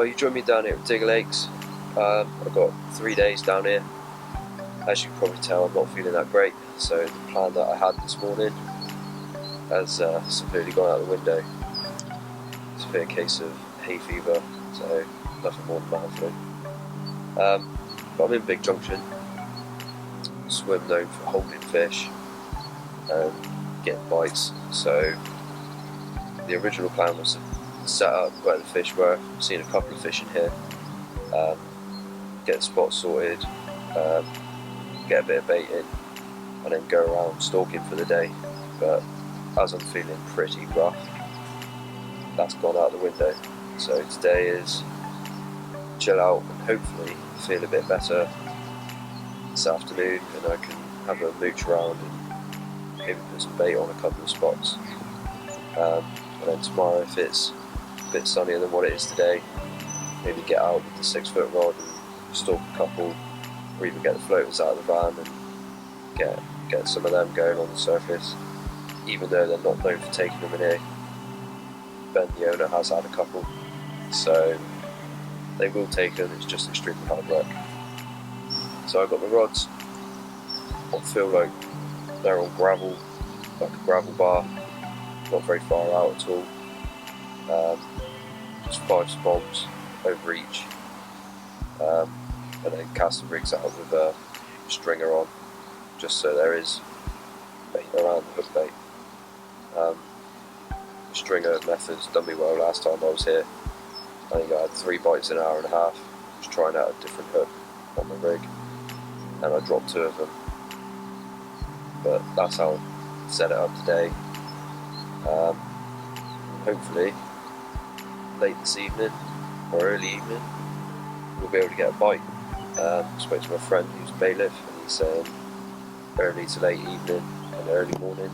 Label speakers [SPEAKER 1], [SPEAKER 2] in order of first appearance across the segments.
[SPEAKER 1] Well, you joined me down here at Digger Lakes. I've got 3 days down here. As you can probably tell, I'm not feeling that great, so the plan that I had this morning has severely gone out the window. It's a bit of a case of hay fever, so nothing more than man flu. But I'm in Big Junction, swim known for holding fish and getting bites, so the original plan was to set up where the fish were. I've seen a couple of fish in here, get the spot sorted, get a bit of bait in, and then go around stalking for the day. But as I'm feeling pretty rough, that's gone out the window. So today is chill out and hopefully feel a bit better this afternoon, and I can have a mooch around and maybe put some bait on a couple of spots. And then tomorrow, if it's a bit sunnier than what it is today, maybe get out with the 6-foot rod and stalk a couple, or even get the floaters out of the van and get some of them going on the surface. Even though they're not known for taking them in here, Ben, the owner, has had a couple, so they will take them. It's just extremely hard work. So I've got my rods. I feel like they're on gravel, like a gravel bar, not very far out at all. Just 5 spons over each, and then cast the rigs out with a stringer on, just so there is bait around the hook bait. The stringer method's done me well last time I was here. I think I had 3 bites in an hour and a half, just trying out a different hook on the rig, and I dropped 2 of them. But that's how I set it up today. Hopefully late this evening or early evening we'll be able to get a bite. Spoke to my friend who's a bailiff, and he's saying early to late evening and early morning,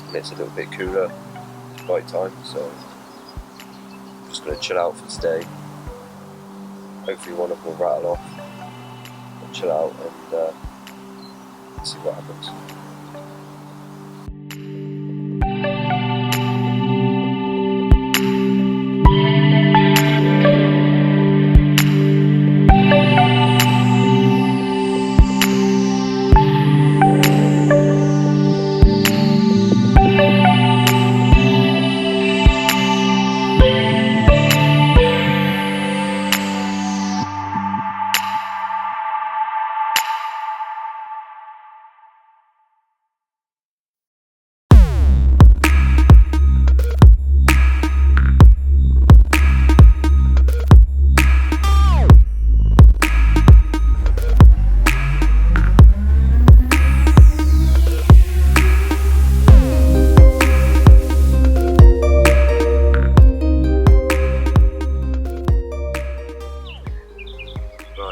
[SPEAKER 1] and it's a little bit cooler, it's bite time, so I'm just going to chill out for today. Hopefully one of them will rattle off and chill out and see what happens.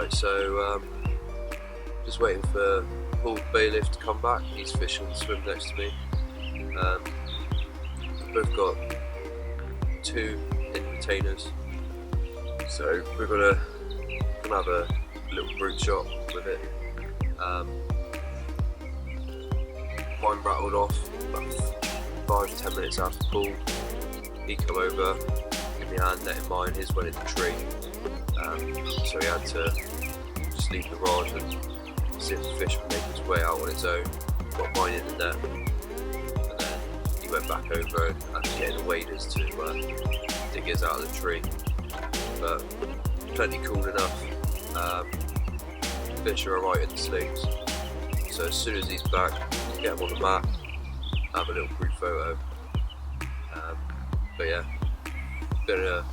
[SPEAKER 1] So just waiting for Paul the bailiff to come back. He's fishing the swim next to me. We've both got 2 in retainers, so we're gonna have a little brute shot with it. Mine rattled off about 5-10 minutes after Paul. He come over, give me a hand netting mine. His went in the tree, so he had to just leave the rod and see if the fish would make its way out on its own. Got mine in the net, and then he went back over and had to get the waders to dig his out of the tree. But plenty cool enough. Fish are alright in the slings, so as soon as he's back, get him on the mat, have a little group photo. But yeah, been a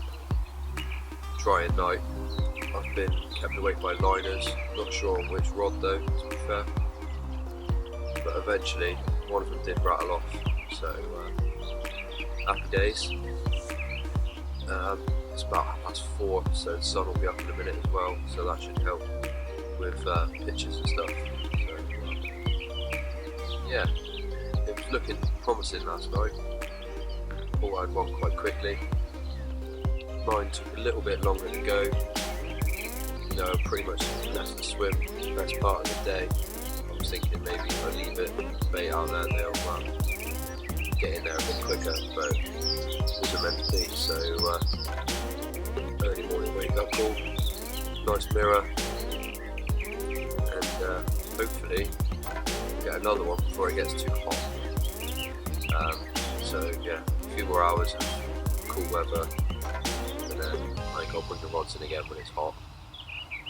[SPEAKER 1] trying night. I've been kept awake by liners, not sure on which rod though, to be fair. But eventually, one of them did rattle off, so happy days. It's about 4:30, so the sun will be up in a minute as well, so that should help with pictures and stuff. So, yeah, it was looking promising last night. Thought I'd one quite quickly. Mine took a little bit longer to go. You know, I pretty much left the swim the best part of the day. I was thinking maybe if I leave it, bait out there, they'll get in there a bit quicker, but it wasn't meant to be, so early morning wake keep that cool, nice mirror, and hopefully get another one before it gets too hot. So yeah, a few more hours of cool weather, and then I think I'll bring the rods in again when it's hot,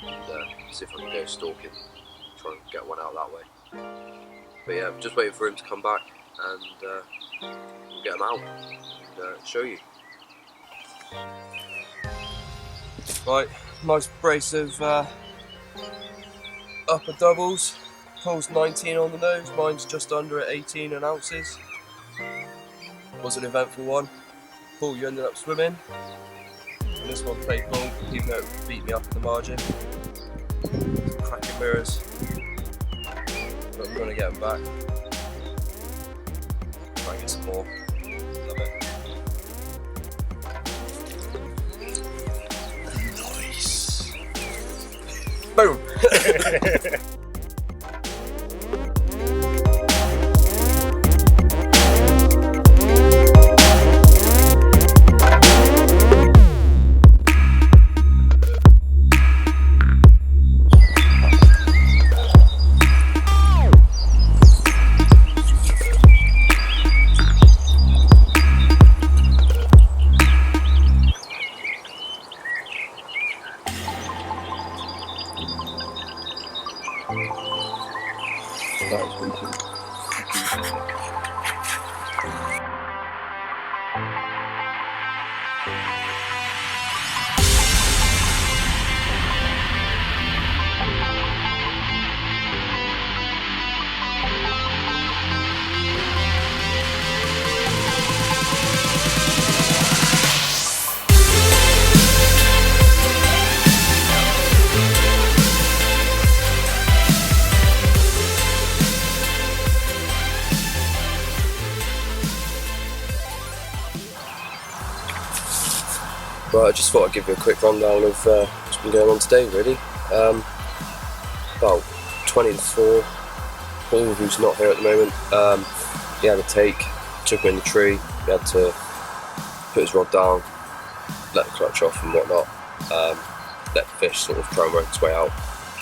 [SPEAKER 1] and see if I can go stalking, try and get one out that way. But yeah, I'm just waiting for him to come back, and we'll get him out and show you. Right, nice brace of upper doubles. Pole's 19 on the nose, mine's just under at 18 ounces. Was an eventful one. Pool, you ended up swimming. And this one played ball, even though it beat me up at the margin. Some cracking mirrors. But we're going to get them back. Try and get some more. Love it. Nice. Boom! Right, I just thought I'd give you a quick rundown of what's been going on today, really. About 20 to 4, Paul, who's not here at the moment, he had a take, took him in the tree, he had to put his rod down, let the clutch off and whatnot, let the fish sort of try and work its way out.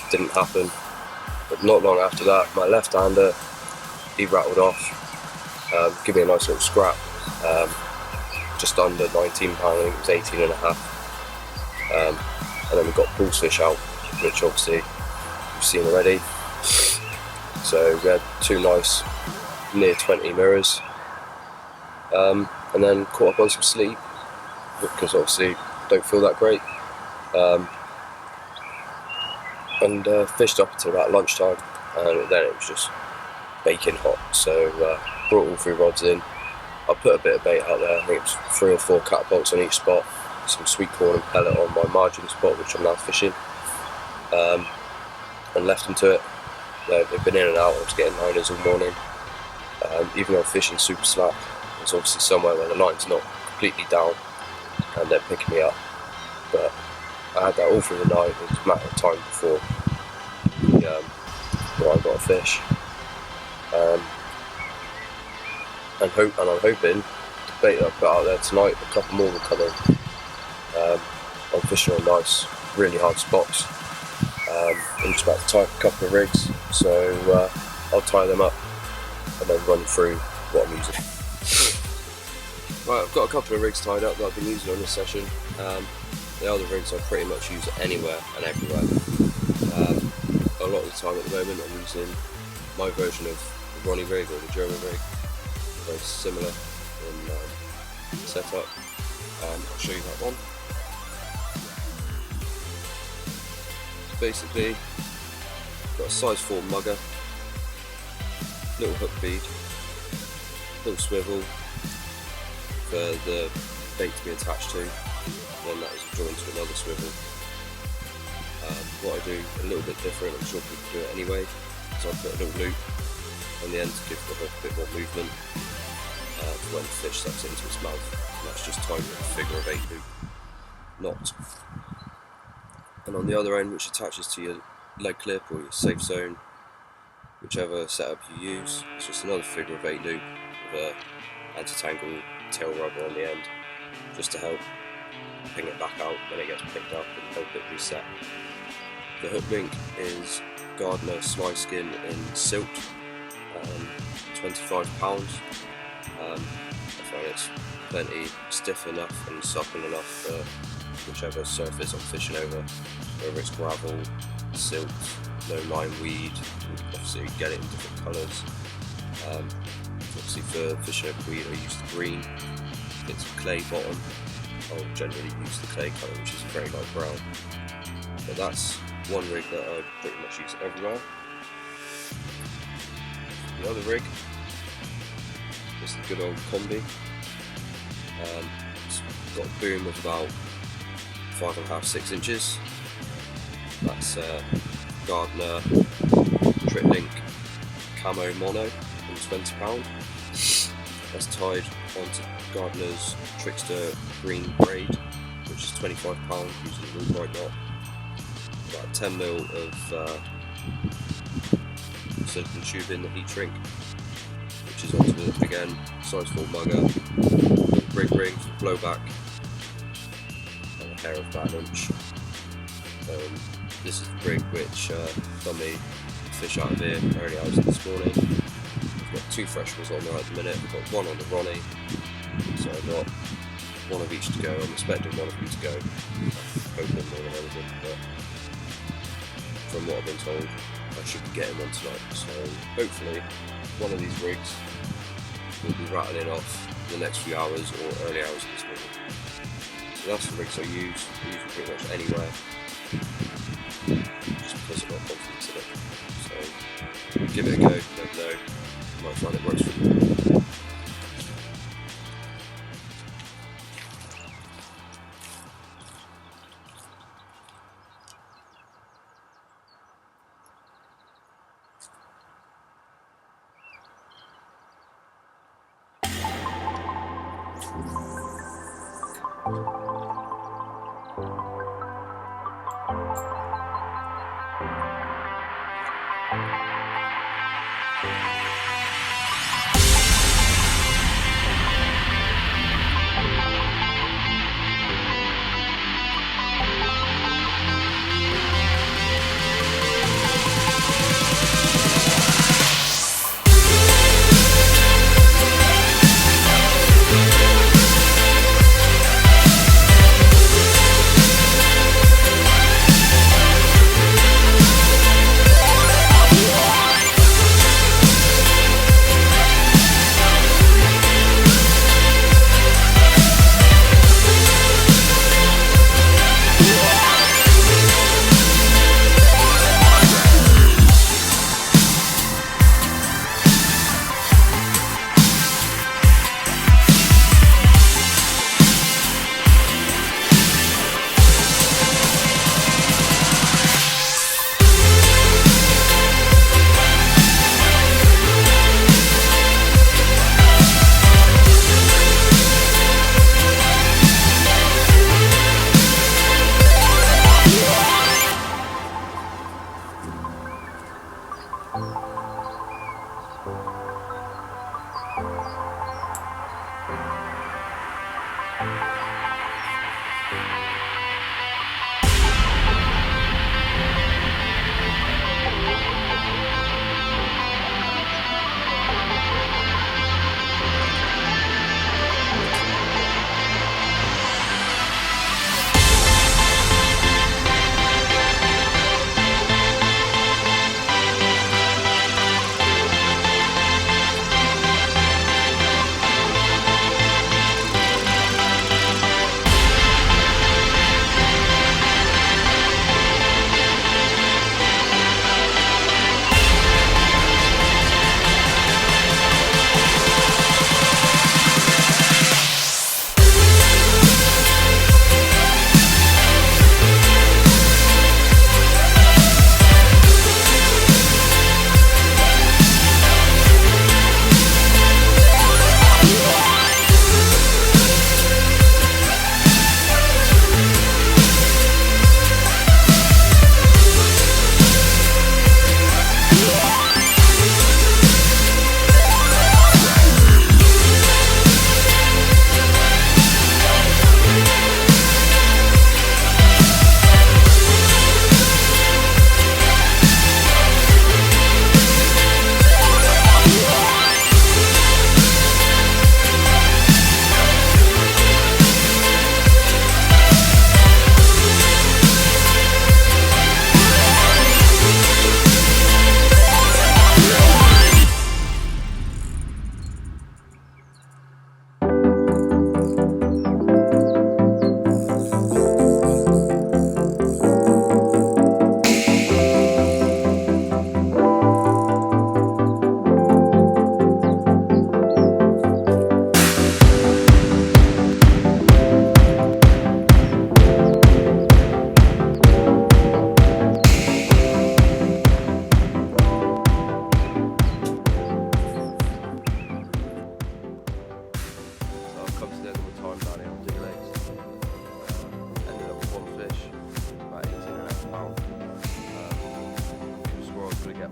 [SPEAKER 1] Didn't happen, but not long after that, my left-hander, he rattled off, gave me a nice little scrap. Just under 19 pound, I think it was 18 and a half. And then we got Paul's fish out, which obviously you've seen already. So we had two nice near 20 mirrors, and then caught up on some sleep because obviously don't feel that great. And fished up until about lunchtime, and then it was just baking hot. So brought all 3 rods in. I put a bit of bait out there, I think it was 3 or 4 catapults on each spot, some sweet corn and pellet on my margin spot, which I'm now fishing, and left them to it. They've been in and out. I was getting liners all morning, even though I'm fishing super slack. There's obviously somewhere where the line's not completely down and they're picking me up, but I had that all through the night. It was a matter of time before I got a fish. And I'm hoping the bait that I put out there tonight, a couple more will come in. I'm fishing on nice, really hard spots. I'm just about to tie up a couple of rigs, so I'll tie them up and then run through what I'm using. Right, I've got a couple of rigs tied up that I've been using on this session. The other rigs I pretty much use anywhere and everywhere. A lot of the time at the moment I'm using my version of the Ronnie rig or the German rig. Very similar in setup. I'll show you that one. Basically, got a size 4 mugger, little hook bead, little swivel for the bait to be attached to, and then that is joined to another swivel. What I do a little bit different, I'm sure people do it anyway, is I put a little loop on the end to give the hook a bit more movement for when the fish sucks into its mouth, and that's just tied with a figure of 8 loop knot. And on the other end, which attaches to your leg clip or your safe zone, whichever setup you use, it's just another figure of 8 loop with a anti-tangle tail rubber on the end, just to help ping it back out when it gets picked up and help it reset. The hook link is Gardner Sly Skin in Silt, £25. I find it's plenty stiff enough and supple enough for whichever surface I'm fishing over, whether it's gravel, silt, no line weed. Obviously get it in different colours. Obviously for fishing over weed I use the green. If it's clay bottom, I'll generally use the clay colour, which is very light brown. But that's one rig that I pretty much use everywhere. The other rig is the good old combi. It's got a boom of about 5.5–6 inches. That's Gardner Trick-Link Camo Mono in £20. That's tied onto Gardner's Trickster Green Braid, which is £25 using a real bright knot. About 10mm of silicone tube in the heat shrink, which is onto it again, size 4 mugger, rig for blowback, and a hair of about an inch. This is the rig which done me fish out of here early hours this morning. I've got 2 fresh ones on there at the minute. I've got one on the Ronnie, so I've got one of each to go. I'm expecting one of them to go. I'm hoping more than anything, but from what I've been told, I should be getting one tonight. So hopefully one of these rigs will be rattling off the next few hours or early hours of this morning. So that's the rigs I use them pretty much anywhere, just because I've got confidence in it. So give it a go, never know, you might find it works for you.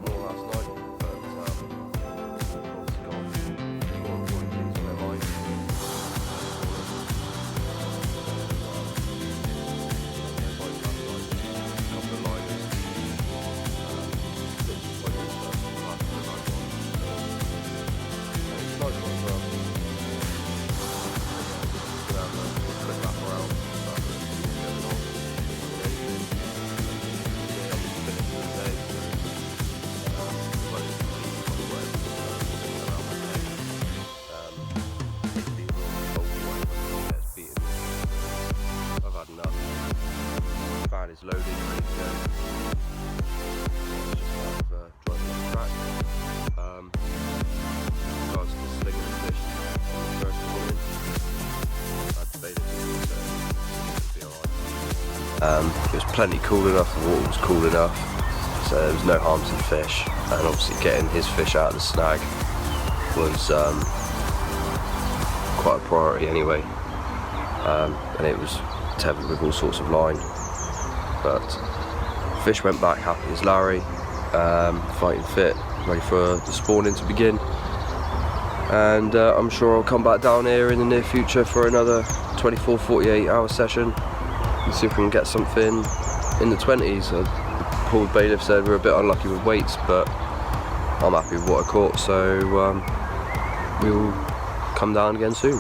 [SPEAKER 1] more last night, but obviously got more important things on their mind. Fan is loaded, ready to go. It's just out of driving on the track. Regards to the slinging the fish on the first morning, I had baited it, so it'll be alright. It was plenty cool enough, the water was cool enough, so there was no harm to the fish, and obviously getting his fish out of the snag was quite a priority anyway, and it was tethered with all sorts of line. But fish went back happy as Larry, fighting fit, ready for the spawning to begin. And I'm sure I'll come back down here in the near future for another 24-48 hour session and see if we can get something in the 20s. Paul Bailiff said we're a bit unlucky with weights, but I'm happy with what I caught, so we'll come down again soon.